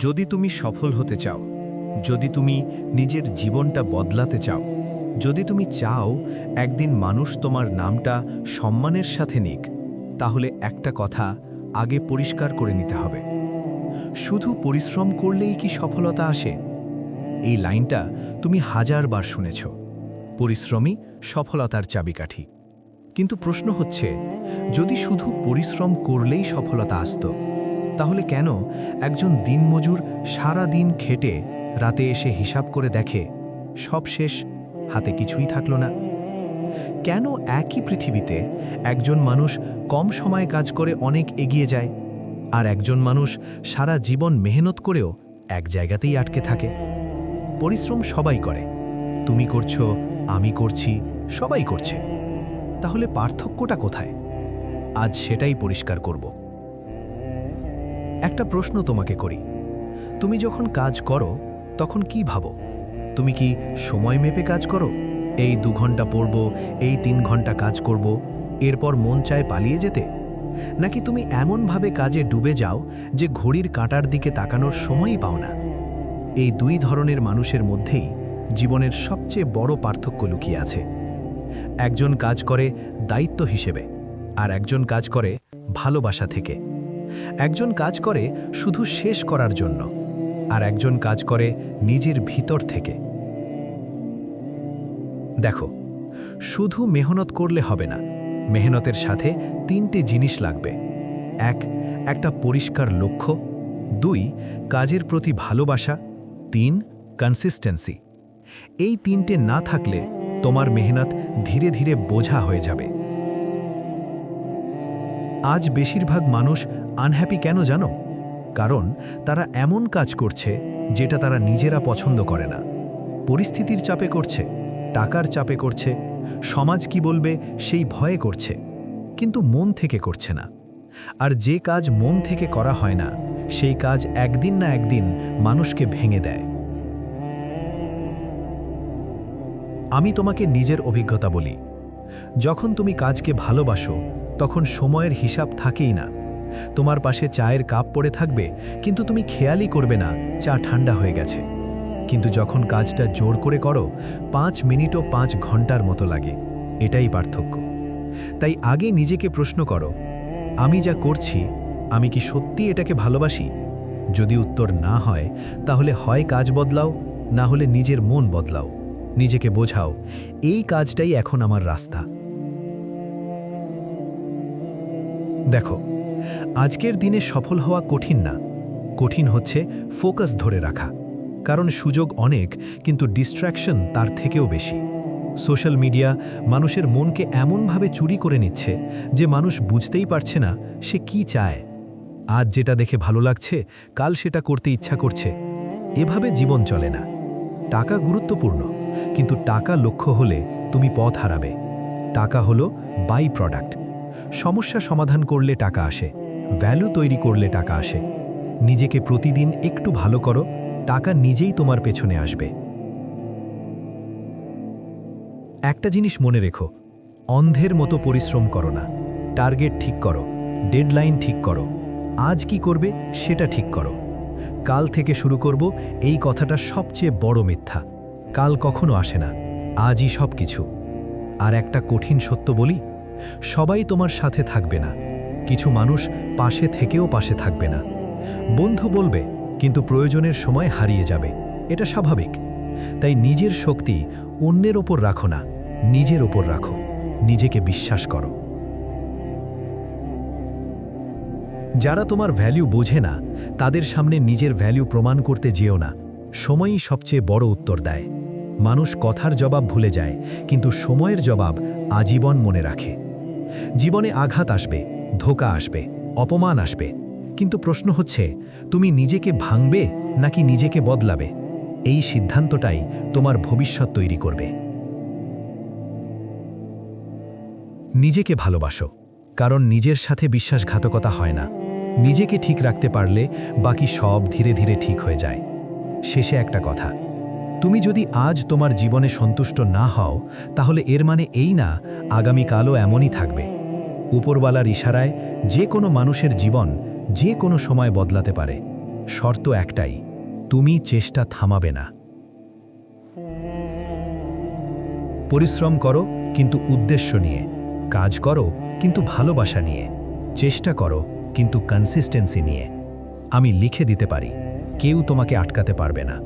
যদি তুমি সফল হতে চাও, যদি তুমি নিজের জীবনটা বদলাতে চাও, যদি তুমি চাও একদিন মানুষ তোমার নামটা সম্মানের সাথে নিক, তাহলে একটা কথা আগে পরিষ্কার করে নিতে হবে। শুধু পরিশ্রম করলেই কি সফলতা আসে? এই লাইনটা তুমি হাজারবার শুনেছ। পরিশ্রমই সফলতার চাবিকাঠি। কিন্তু প্রশ্ন হচ্ছে, যদি শুধু পরিশ্রম করলেই সফলতা আসত, তাহলে কেন একজন দিনমজুর সারা দিন খেটে রাতে এসে হিসাব করে দেখে সব শেষ, হাতে কিছুই থাকল না? কেন একই পৃথিবীতে একজন মানুষ কম সময়ে কাজ করে অনেক এগিয়ে যায়, আর একজন মানুষ সারা জীবন মেহনত করেও এক জায়গাতেই আটকে থাকে? পরিশ্রম সবাই করে, তুমি করছো, আমি করছি, সবাই করছে। তাহলে পার্থক্যটা কোথায়? আজ সেটাই পরিষ্কার করব। একটা প্রশ্ন তোমাকে করি, তুমি যখন কাজ করো তখন কি ভাবো? তুমি কি সময় মেপে কাজ করো? এই 2 ঘন্টা পড়ব, এই 3 ঘন্টা কাজ করব, এরপর মন চায় পালিয়ে যেতে? নাকি তুমি এমনভাবে কাজে ডুবে যাও যে ঘড়ির কাঁটার দিকে তাকানোর সময়ই পাও না? এই 2 ধরনের মানুষের মধ্যেই জীবনের সবচেয়ে বড় পার্থক্য লুকিয়ে আছে। একজন কাজ করে দায়িত্ব হিসেবে, আর একজন কাজ করে ভালোবাসা থেকে। একজন কাজ করে শুধু শেষ করার জন্য, আর একজন কাজ করে নিজের ভিতর থেকে। দেখো, শুধু মেহনত করলে হবে না। মেহনতের সাথে 3টে জিনিস লাগবে। 1, একটা পরিষ্কার লক্ষ্য। 2, কাজের প্রতি ভালোবাসা। 3, কনসিস্টেন্সি। এই 3টে না থাকলে তোমার মেহনত ধীরে ধীরে বোঝা হয়ে যাবে। আজ বেশিরভাগ মানুষ আনহ্যাপি কেন জানো? কারণ তারা এমন কাজ করছে যেটা তারা নিজেরা পছন্দ করে না। পরিস্থিতির চাপে করছে, টাকার চাপে করছে, সমাজ কি বলবে সেই ভয়ে করছে, কিন্তু মন থেকে করছে না। আর যে কাজ মন থেকে করা হয় না, সেই কাজ একদিন না একদিন মানুষকে ভেঙে দেয়। আমি তোমাকে নিজের অভিজ্ঞতা বলি, যখন তুমি কাজকে ভালোবাসো তখন সময়ের হিসাব থাকেই না। তোমার পাশে চায়ের কাপ পড়ে থাকবে, কিন্তু তুমি খেয়ালই করবে না চা ঠান্ডা হয়ে গেছে। কিন্তু যখন কাজটা জোর করে করো, 5 মিনিটও 5 ঘন্টার মতো লাগে। এটাই পার্থক্য। তাই আগে নিজেকে প্রশ্ন করো, আমি যা করছি, আমি কি সত্যি এটাকে ভালোবাসি? যদি উত্তর না হয়, তাহলে হয় কাজ বদলাও, না হলে নিজের মন বদলাও। নিজেকে বোঝাও, এই কাজটাই এখন আমার রাস্তা। দেখো, আজকের দিনে সফল হওয়া কঠিন না, কঠিন হচ্ছে ফোকাস ধরে রাখা। কারণ সুযোগ অনেক, কিন্তু ডিস্ট্র্যাকশন তার থেকেও বেশি। সোশ্যাল মিডিয়া মানুষের মনকে এমনভাবে চুরি করে নিচ্ছে যে মানুষ বুঝতেই পারছে না সে কি চায়। আজ যেটা দেখে ভালো লাগছে, কাল সেটা করতে ইচ্ছা করছে। এভাবে জীবন চলে না। টাকা গুরুত্বপূর্ণ, কিন্তু টাকা লক্ষ্য হলে তুমি পথ হারাবে। টাকা হলো বাই প্রোডাক্ট। সমস্যা সমাধান করলে টাকা আসে, ভ্যালু তৈরি করলে টাকা আসে। নিজেকে প্রতিদিন একটু ভালো করো, টাকা নিজেই তোমার পেছনে আসবে। একটা জিনিস মনে রেখো, অন্ধের মতো পরিশ্রম করো না। টার্গেট ঠিক করো, ডেডলাইন ঠিক করো। আজ কি করবে সেটা ঠিক করো। কাল থেকে শুরু করব, এই কথাটা সবচেয়ে বড় মিথ্যা। কাল কখনো আসে না, আজই সব কিছু। আর একটা কঠিন সত্য বলি, সবাই তোমার সাথে থাকবে না। কিছু মানুষ পাশে থেকেও পাশে থাকবে না। বন্ধু বলবে, কিন্তু প্রয়োজনের সময় হারিয়ে যাবে। এটা স্বাভাবিক। তাই নিজের শক্তি অন্যের ওপর রাখো না, নিজের ওপর রাখো। নিজেকে বিশ্বাস করো। যারা তোমার ভ্যালু বোঝে না, তাদের সামনে নিজের ভ্যালু প্রমাণ করতে যেও না। সময়ই সবচেয়ে বড় উত্তর দেয়। মানুষ কথার জবাব ভুলে যায়, কিন্তু সময়ের জবাব আজীবন মনে রাখে। জীবনে আঘাত আসবে, ধোঁকা আসবে, অপমান আসবে, কিন্তু প্রশ্ন হচ্ছে, তুমি নিজেকে ভাঙবে নাকি নিজেকে বদলাবে? এই সিদ্ধান্তটাই তোমার ভবিষ্যৎ তৈরি করবে। নিজেকে ভালোবাসো, কারণ নিজের সাথে বিশ্বাসঘাতকতা হয় না। নিজেকে ঠিক রাখতে পারলে বাকি সব ধীরে ধীরে ঠিক হয়ে যায়। শেষে একটা কথা, তুমি যদি আজ তোমার জীবনে সন্তুষ্ট না হও, তাহলে এর মানে এই না আগামীকালও এমনই থাকবে। উপরওয়ালার ইশারায় যে কোনো মানুষের জীবন যে কোনো সময় বদলাতে পারে। শর্ত একটাই, তুমি চেষ্টা থামাবে না। পরিশ্রম করো কিন্তু উদ্দেশ্য নিয়ে, কাজ করো কিন্তু ভালোবাসা নিয়ে, চেষ্টা করো কিন্তু কনসিস্টেন্সি নিয়ে। আমি লিখে দিতে পারি, কেউ তোমাকে আটকাতে পারবে না।